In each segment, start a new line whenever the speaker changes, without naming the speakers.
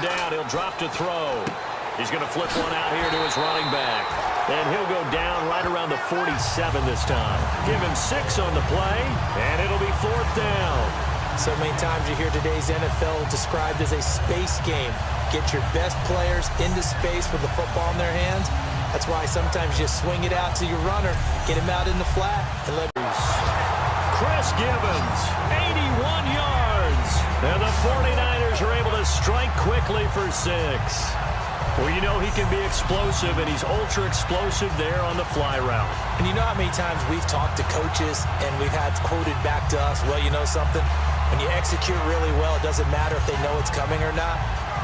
down. He'll drop to throw. He's going to flip one out here to his running back. And he'll go down right around the 47 this time. Give him 6 on the play, and it'll be 4th down.
So many times you hear today's NFL described as a space game. Get your best players into space with the football in their hands. That's why sometimes you swing it out to your runner, get him out in the flat, and let
Chris Gibbons, 81 yards. And the 49ers are able to strike quickly for 6. Well, you know he can be explosive, and he's ultra explosive there on the fly route.
And you know how many times we've talked to coaches and we've had quoted back to us, well, you know something? When you execute really well, it doesn't matter if they know it's coming or not.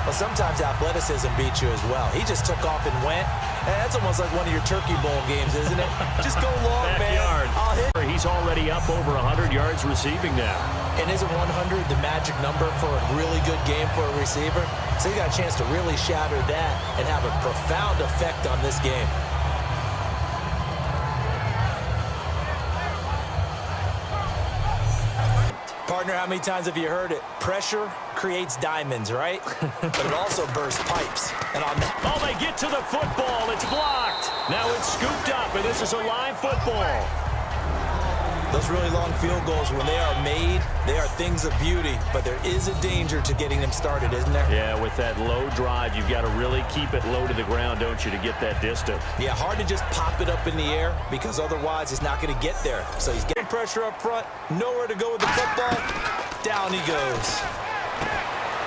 Well, sometimes athleticism beats you as well. He just took off and went. And that's almost like one of your Turkey Bowl games, isn't it? Just go long, man. I'll hit.
He's already up over 100 yards receiving now.
And isn't 100 the magic number for a really good game for a receiver? So he got a chance to really shatter that and have a profound effect on this game. Partner, how many times have you heard it? Pressure creates diamonds, right? But it also bursts pipes. And on that.
Oh, they get to the football. It's blocked. Now it's scooped up, and this is a live football.
Those really long field goals, when they are made, they are things of beauty. But there is a danger to getting them started, isn't there?
Yeah, with that low drive, you've got to really keep it low to the ground, don't you, to get that distance.
Yeah, hard to just pop it up in the air because otherwise it's not going to get there. So he's getting pressure up front, nowhere to go with the football. Down he goes.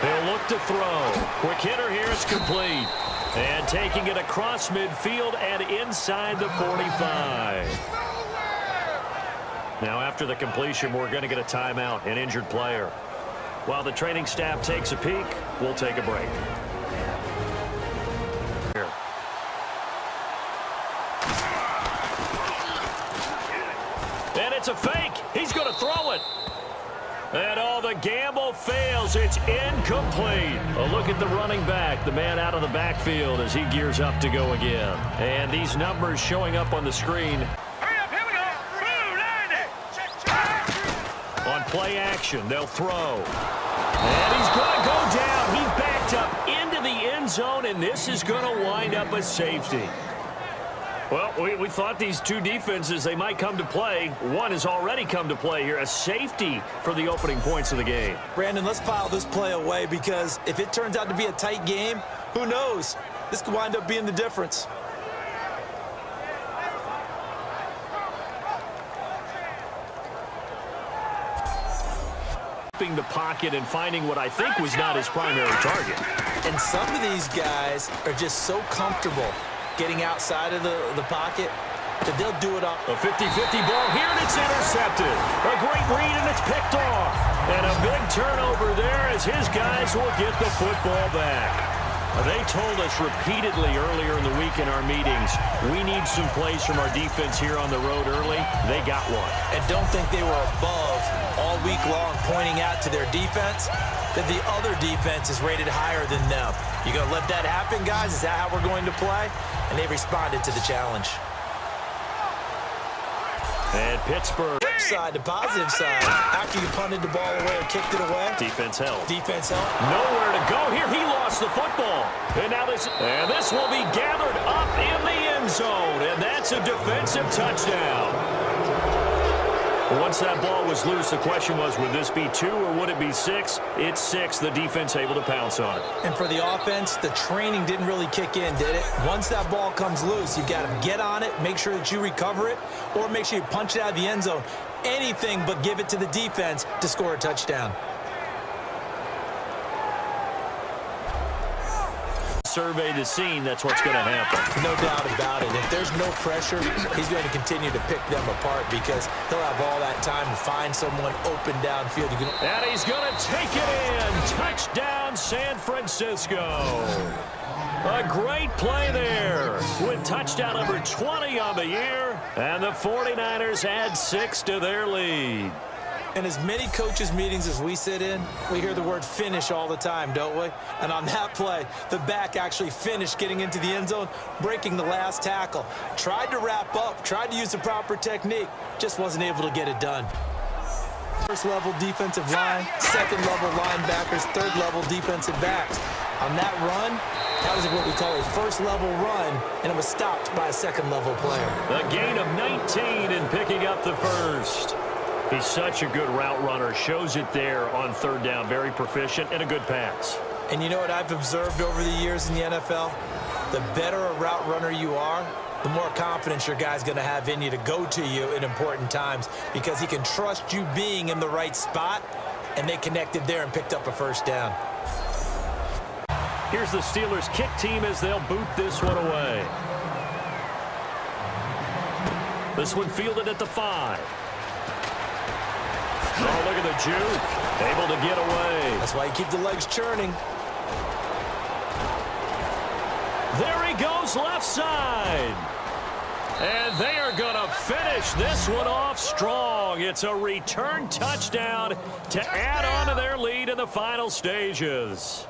They'll look to throw. Quick hitter here, it's complete. And taking it across midfield and inside the 45. Now, after the completion, we're going to get a timeout, an injured player. While the training staff takes a peek, we'll take a break. Here. And it's a fake. He's going to throw it. And all the gamble fails. It's incomplete. A look at the running back, the man out of the backfield as he gears up to go again. And these numbers showing up on the screen. On play action, they'll throw. And he's going to go down. He backed up into the end zone, and this is going to wind up a safety. Well, we thought these two defenses, they might come to play. One has already come to play here, a safety for the opening points of the game.
Brandon, let's file this play away because if it turns out to be a tight game, who knows? This could wind up being the difference.
The pocket and finding what I think was not his primary target.
And some of these guys are just so comfortable getting outside of the pocket that they'll do it up.
A 50-50 ball here, and it's intercepted. A great read, and it's picked off. And a big turnover there as his guys will get the football back. They told us repeatedly earlier in the week in our meetings, we need some plays from our defense here on the road early. They got one.
And don't think they were above all week long pointing out to their defense that the other defense is rated higher than them. You going to let that happen, guys? Is that how we're going to play? And they responded to the challenge.
And Pittsburgh.
Flip side, the positive side. After you punted the ball away or kicked it away.
Defense held.
Defense held.
Nowhere to go here. He lost the football. And now this will be gathered up in the end zone. And that's a defensive touchdown. Once that ball was loose, the question was, would this be 2 or would it be 6? It's 6. The defense able to pounce on it.
And for the offense, the training didn't really kick in, did it? Once that ball comes loose, you've got to get on it, make sure that you recover it, or make sure you punch it out of the end zone. Anything but give it to the defense to score a touchdown.
Survey the scene, that's what's going to happen.
No doubt about it. If there's no pressure, he's going to continue to pick them apart because he'll have all that time to find someone open downfield.
And he's going to take it in. Touchdown, San Francisco. A great play there with touchdown number 20 on the year. And the 49ers add 6 to their lead.
In as many coaches' meetings as we sit in, we hear the word finish all the time, don't we? And on that play, the back actually finished getting into the end zone, breaking the last tackle. Tried to wrap up, tried to use the proper technique, just wasn't able to get it done. First-level defensive line, second-level linebackers, third-level defensive backs. On that run, that was what we call a first-level run, and it was stopped by a second-level player.
A gain of 19 in picking up the first. He's such a good route runner. Shows it there on third down. Very proficient and a good pass.
And you know what I've observed over the years in the NFL? The better a route runner you are, the more confidence your guy's going to have in you to go to you in important times because he can trust you being in the right spot, and they connected there and picked up a first down.
Here's the Steelers' kick team as they'll boot this one away. This one fielded at the 5. Oh, look at the juke. Able to get away.
That's why you keep the legs churning.
There he goes left side. And they are going to finish this one off strong. It's a return touchdown to add on to their lead in the final stages.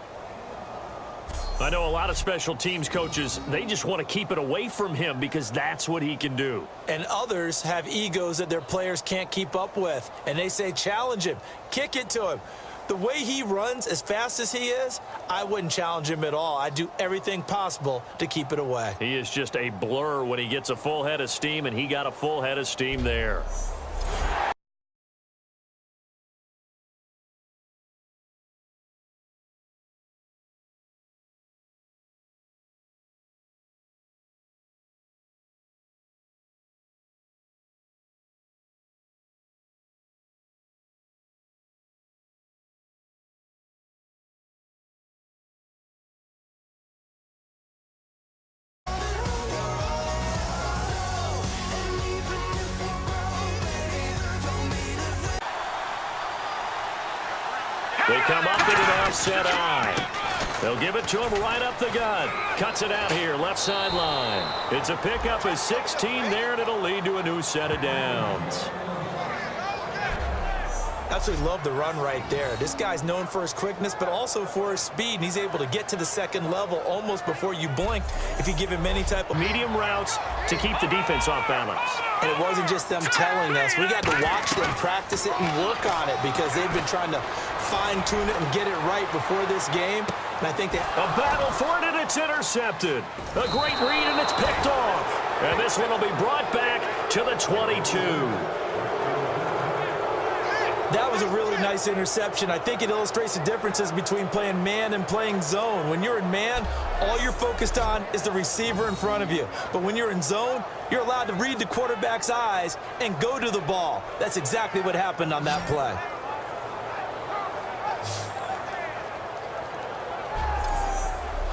I know a lot of special teams coaches, they just want to keep it away from him because that's what he can do.
And others have egos that their players can't keep up with. And they say, challenge him, kick it to him. The way he runs as fast as he is, I wouldn't challenge him at all. I'd do everything possible to keep it away.
He is just a blur when he gets a full head of steam, and he got a full head of steam there. They come up in an offset eye. They'll give it to him right up the gut. Cuts it out here, left sideline. It's a pickup of 16 there, and it'll lead to a new set of downs.
Absolutely love the run right there. This guy's known for his quickness, but also for his speed. And he's able to get to the second level almost before you blink if you give him any type of
medium routes to keep the defense off balance.
And it wasn't just them telling us. We got to watch them practice it and work on it because they've been trying to fine-tune it and get it right before this game. And I think
a battle for it, and it's intercepted. A great read, and it's picked off. And this one will be brought back to the 22.
That was a really nice interception. I think it illustrates the differences between playing man and playing zone. When you're in man, all you're focused on is the receiver in front of you. But when you're in zone, you're allowed to read the quarterback's eyes and go to the ball. That's exactly what happened on that play.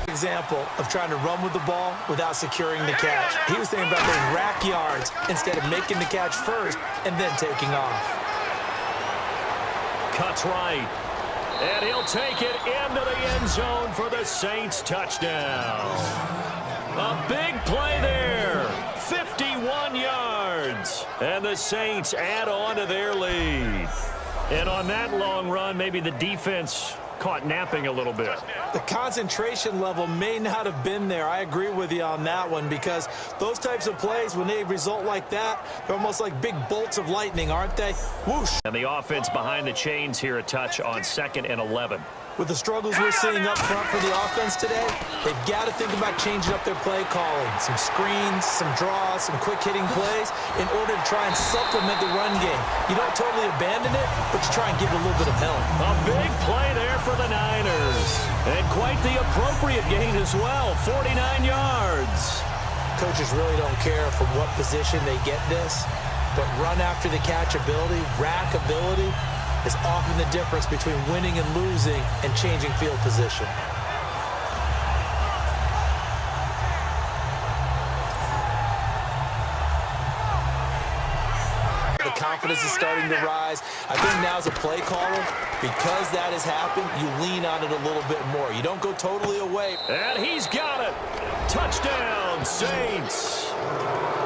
Example of trying to run with the ball without securing the catch. He was thinking about those rack yards instead of making the catch first and then taking off.
Cuts right, and he'll take it into the end zone for the Saints touchdown. A big play there, 51 yards, and the Saints add on to their lead. And on that long run, maybe the defense caught napping a little bit.
The concentration level may not have been there. I agree with you on that one because those types of plays, when they result like that, they're almost like big bolts of lightning, aren't they? Whoosh.
And the offense behind the chains here a touch on 2nd and 11.
With the struggles we're seeing up front for the offense today, they've got to think about changing up their play calling. Some screens, some draws, some quick-hitting plays in order to try and supplement the run game. You don't totally abandon it, but you try and give it a little bit of help.
A big play there for the Niners. And quite the appropriate gain as well, 49 yards.
Coaches really don't care from what position they get this, but run after the catch ability, rack ability, is often the difference between winning and losing and changing field position. The confidence is starting to rise. I think now as a play caller, because that has happened, you lean on it a little bit more. You don't go totally away.
And he's got it. Touchdown, Saints.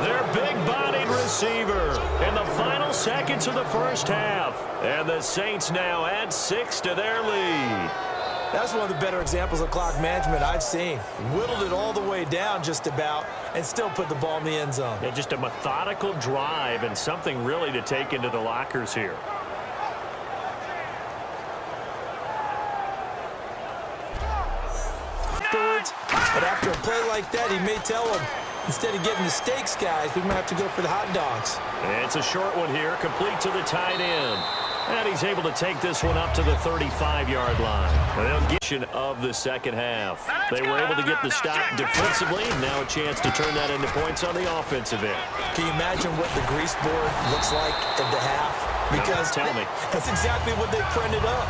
Their big-bodied receiver in the final seconds of the first half. And the Saints now add 6 to their lead.
That's one of the better examples of clock management I've seen. Whittled it all the way down just about and still put the ball in the end zone.
Yeah, just a methodical drive and something really to take into the lockers here.
a play like that, he may tell him, instead of getting the steaks, guys, we might have to go for the hot dogs.
It's a short one here, complete to the tight end. And he's able to take this one up to the 35-yard line. They'll get of the second half. They were able to get the stop defensively. Now a chance to turn that into points on the offensive end.
Can you imagine what the grease board looks like at the half? Because
no, tell me.
That's exactly what they printed up.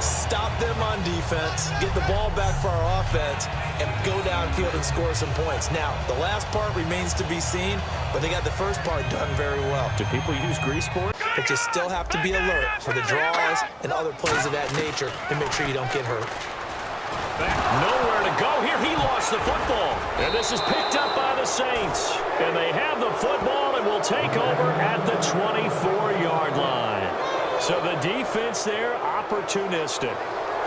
Stop them on defense, get the ball back for our offense, and go downfield and score some points. Now, the last part remains to be seen, but they got the first part done very well.
Do people use grease board?
But you still have to be alert for the draws and other plays of that nature to make sure you don't get hurt.
Back, nowhere to go here. He lost the football. And this is picked up by the Saints. And they have the football and will take over at the 24-yard line. So the defense there, opportunistic.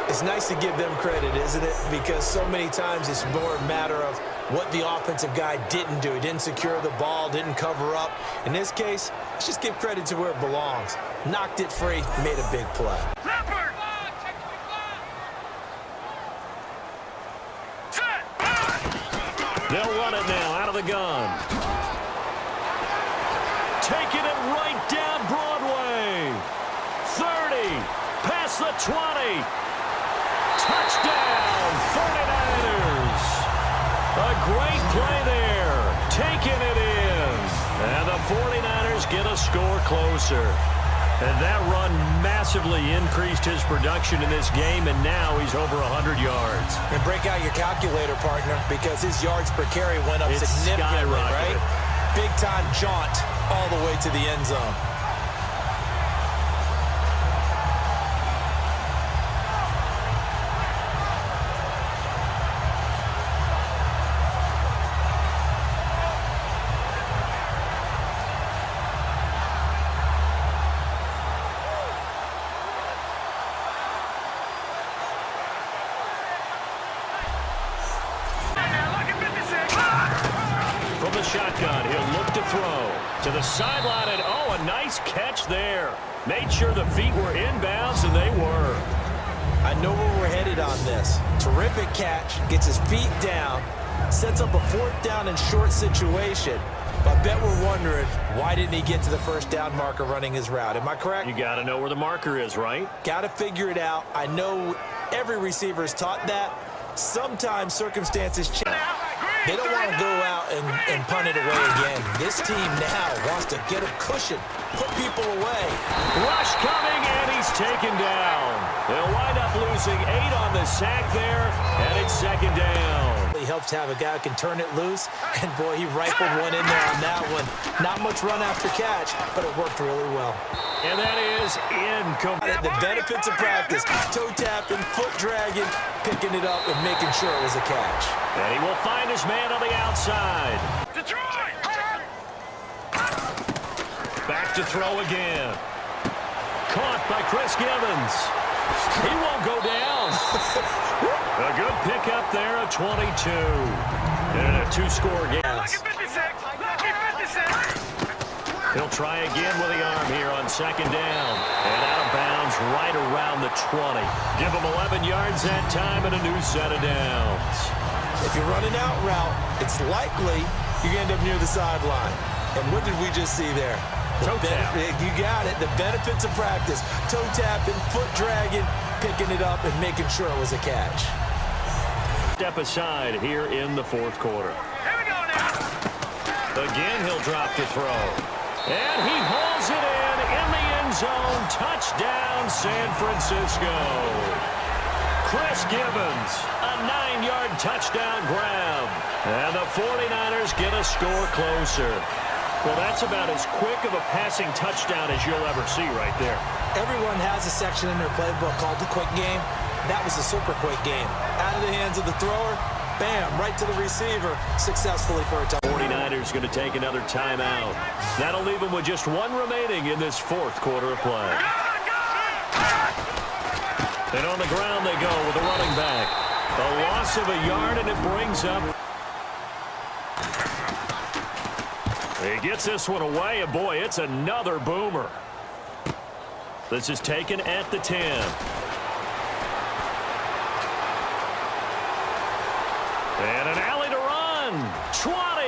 It's nice to give them credit, isn't it? Because so many times it's more a matter of what the offensive guy didn't do. He didn't secure the ball, didn't cover up. In this case, let's just give credit to where it belongs. Knocked it free, made a big play.
They'll run it now out of the gun. Taking it right down Broadway. 30, past the 20. Touchdown, 49ers. A great play there, taking it in. And the 49ers get a score closer. And that run massively increased his production in this game, and now he's over 100 yards.
And break out your calculator, partner, because his yards per carry went up significantly, right? Big-time jaunt all the way to the end zone.
Shotgun, he'll look to throw to the sideline, and oh, a nice catch there. Made sure the feet were inbounds, and they were.
I know where we're headed on this. Terrific catch, gets his feet down, sets up a fourth down and short situation. But I bet we're wondering, why didn't he get to the first down marker running his route? Am I correct?
You got to know where the marker is, right?
Got to figure it out. I know every receiver is taught that. Sometimes circumstances change. They don't want to go out and punt it away again. This team now wants to get a cushion, put people away.
Rush coming, and he's taken down. They'll wind up losing 8 on the sack there, and it's second down.
He helps have a guy who can turn it loose, and boy, he rifled one in there on that one. Not much run after catch, but it worked really well.
And that is incomplete.
The benefits of practice, toe tapping, foot dragging, picking it up, and making sure it was a catch.
And he will find his man on the outside. Detroit! Back to throw again. Caught by Chris Gibbons. He won't go down. A good pickup there, a 22. And a 2-score game. He'll try again with the arm here on second down. And out of bounds right around the 20. Give him 11 yards that time and a new set of downs.
If you're running out route, it's likely you're going to end up near the sideline. And what did we just see there?
Toe tap.
You got it. The benefits of practice. Toe tapping, foot dragging, picking it up, and making sure it was a catch.
Step aside here in the fourth quarter.
Here we go now.
Again, he'll drop to throw. And he hauls it in the end zone. Touchdown, San Francisco. Chris Gibbons, a 9-yard touchdown grab. And the 49ers get a score closer. Well, that's about as quick of a passing touchdown as you'll ever see right there.
Everyone has a section in their playbook called the quick game. That was a super quick game. Out of the hands of the thrower, bam, right to the receiver, successfully for a touchdown.
49ers going to take another timeout. That'll leave them with just one remaining in this fourth quarter of play. And on the ground they go with a running back. A loss of a yard, and it brings up. He gets this one away, and boy, it's another boomer. This is taken at the 10. And an alley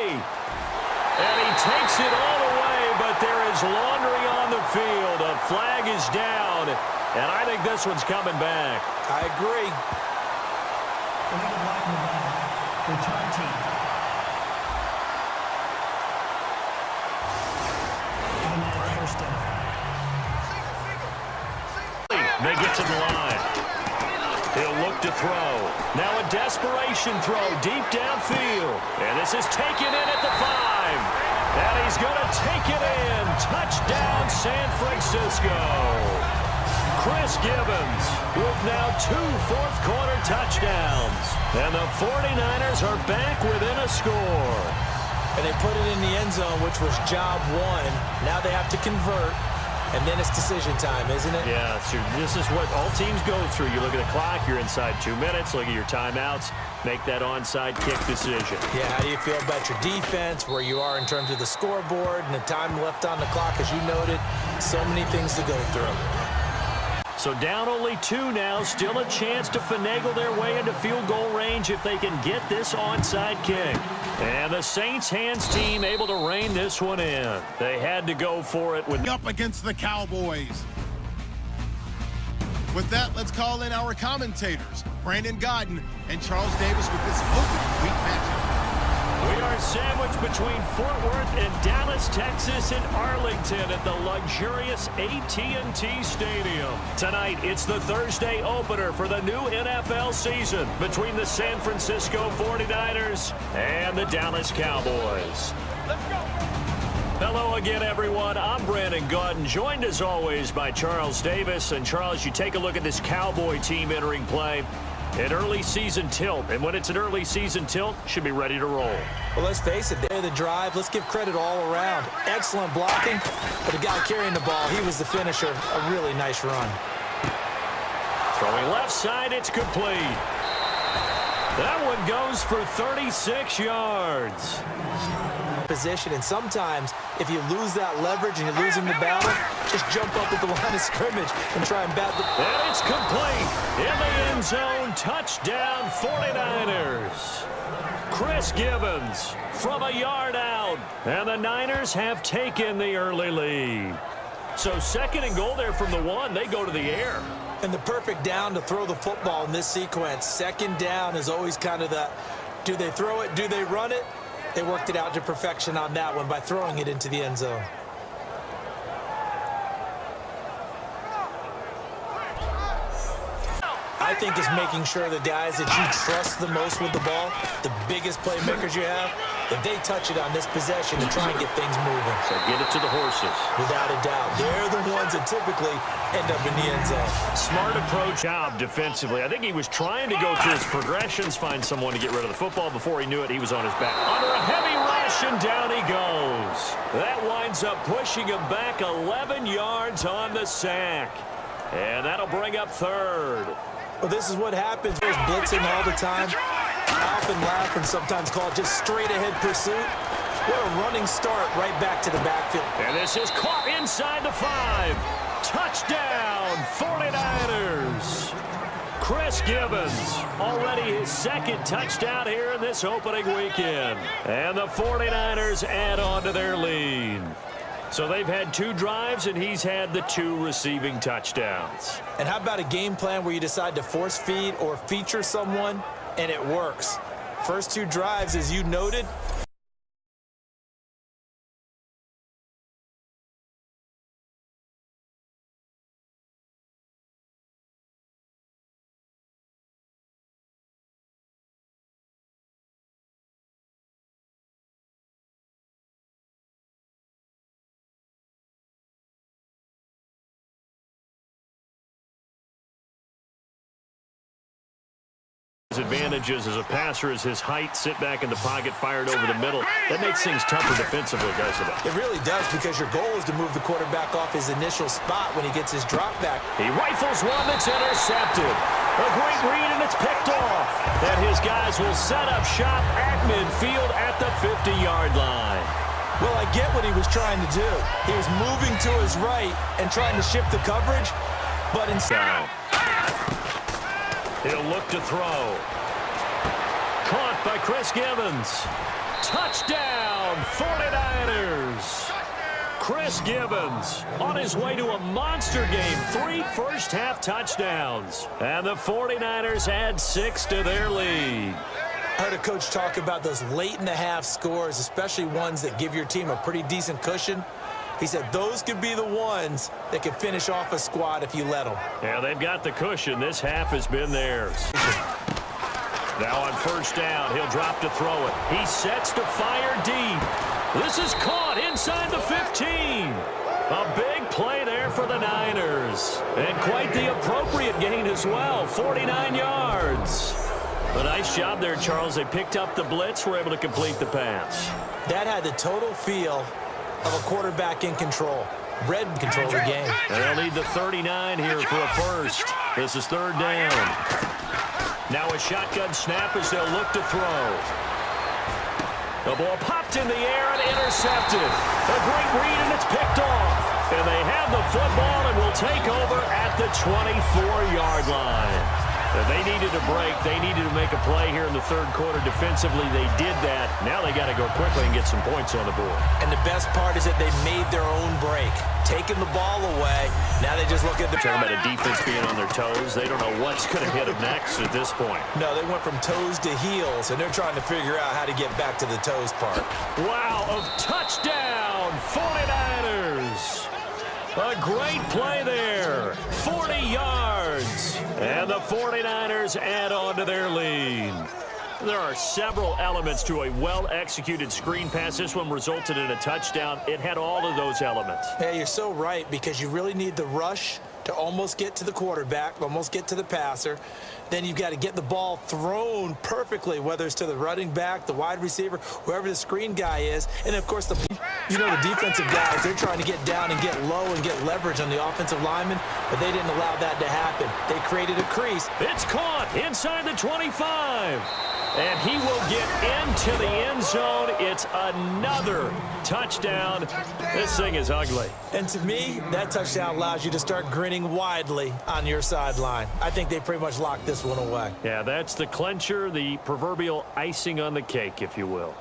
way. And he takes it all the way, but there is laundry on the field. A flag is down, and I think this one's coming back.
I agree.
Return team. First down.
They get to the line. He'll look to throw. Now a desperation throw deep downfield. And this is taken in at the 5. And he's going to take it in. Touchdown, San Francisco. Chris Gibbons with now 2 fourth-quarter touchdowns. And the 49ers are back within a score.
And they put it in the end zone, which was job 1. Now they have to convert. And then it's decision time, isn't it?
Yeah, so this is what all teams go through. You look at the clock, you're inside 2 minutes, look at your timeouts, make that onside kick decision.
Yeah, how do you feel about your defense, where you are in terms of the scoreboard, and the time left on the clock, as you noted? So many things to go through.
So down only 2 now, still a chance to finagle their way into field goal range if they can get this onside kick. And the Saints hands team able to rein this one in. They had to go for it with
up against the Cowboys. With that, let's call in our commentators, Brandon Godden and Charles Davis, with this opening week matchup.
We are sandwiched between Fort Worth and Dallas, Texas, and Arlington at the luxurious AT&T Stadium. Tonight, it's the Thursday opener for the new NFL season between the San Francisco 49ers and the Dallas Cowboys. Let's go. Hello again, everyone. I'm Brandon Godden, joined as always by Charles Davis. And Charles, you take a look at this Cowboy team entering play. An early season tilt, and when it's an early season tilt, should be ready to roll.
Well, let's face it, they're the drive. Let's give credit all around. Excellent blocking, but the guy carrying the ball, he was the finisher. A really nice run.
Throwing left side, it's complete. That one goes for 36 yards.
Position, and sometimes if you lose that leverage and you're losing the battle, just jump up at the line of scrimmage and try and bat the...
And it's complete. In the end zone, touchdown 49ers. Chris Gibbons from a yard out. And the Niners have taken the early lead. So second and goal there from the 1. They go to the air.
And the perfect down to throw the football in this sequence. Second down is always kind of the, do they throw it, do they run it? They worked it out to perfection on that one by throwing it into the end zone. I think it's making sure the guys that you trust the most with the ball, the biggest playmakers you have, that they touch it on this possession to try and get things moving.
So get it to the horses.
Without a doubt. They're the ones that typically end up in the end zone.
Smart approach job defensively. I think he was trying to go through his progressions, find someone to get rid of the football. Before he knew it, he was on his back. Under a heavy rush, and down he goes. That winds up pushing him back 11 yards on the sack. And that'll bring up third.
Well, this is what happens. There's blitzing all the time. I often laugh and sometimes call it just straight-ahead pursuit. What a running start right back to the backfield.
And this is caught inside the 5. Touchdown, 49ers. Chris Gibbons, already his second touchdown here in this opening weekend. And the 49ers add on to their lead. So they've had 2 drives, and he's had the 2 receiving touchdowns.
And how about a game plan where you decide to force feed or feature someone, and it works? First 2 drives, as you noted,
advantages as a passer is his height, sit back in the pocket, fired over the middle. That makes things tougher defensively, doesn't it?
it really does, because your goal is to move the quarterback off his initial spot when he gets his drop back.
He rifles one that's intercepted. A great read, and it's picked off. And his guys will set up shop at midfield at the 50-yard line.
Well, I get what he was trying to do. He was moving to his right and trying to shift the coverage, but instead...
He'll look to throw. Caught by Chris Gibbons. Touchdown, 49ers. Chris Gibbons on his way to a monster game. 3 first-half touchdowns. And the 49ers add 6 to their lead.
I heard a coach talk about those late-in-the-half scores, especially ones that give your team a pretty decent cushion. He said those could be the ones that can finish off a squad if you let them.
Yeah, they've got the cushion. This half has been theirs. Now on first down, he'll drop to throw it. He sets to fire deep. This is caught inside the 15. A big play there for the Niners. And quite the appropriate gain as well, 49 yards. A nice job there, Charles. They picked up the blitz, were able to complete the pass.
That had the total feel of a quarterback in control. Red control the game.
They'll need the 39 here for a first. This is third down. Now a shotgun snap as they'll look to throw. The ball popped in the air and intercepted. A great read, and it's picked off. And they have the football and will take over at the 24-yard line. They needed a break. They needed to make a play here in the third quarter. Defensively, they did that. Now they got to go quickly and get some points on the board.
And the best part is that they made their own break. Taking the ball away. Now they just look at the...
Talking about a defense being on their toes. They don't know what's going to hit them next at this point.
No, they went from toes to heels, and they're trying to figure out how to get back to the toes part.
Wow, of touchdown, 49ers. A great play there, 40 yards. And the 49ers add on to their lead. There are several elements to a well-executed screen pass. This one resulted in a touchdown. It had all of those elements.
Yeah, you're so right, because you really need the rush to almost get to the quarterback, almost get to the passer. Then you've got to get the ball thrown perfectly, whether it's to the running back, the wide receiver, whoever the screen guy is. And, of course, the defensive guys, they're trying to get down and get low and get leverage on the offensive lineman, but they didn't allow that to happen. They created a crease.
It's caught inside the 25. And he will get into the end zone. It's another touchdown. This thing is ugly.
And to me, that touchdown allows you to start grinning widely on your sideline. I think they pretty much locked this one away.
Yeah, that's the clincher, the proverbial icing on the cake, if you will.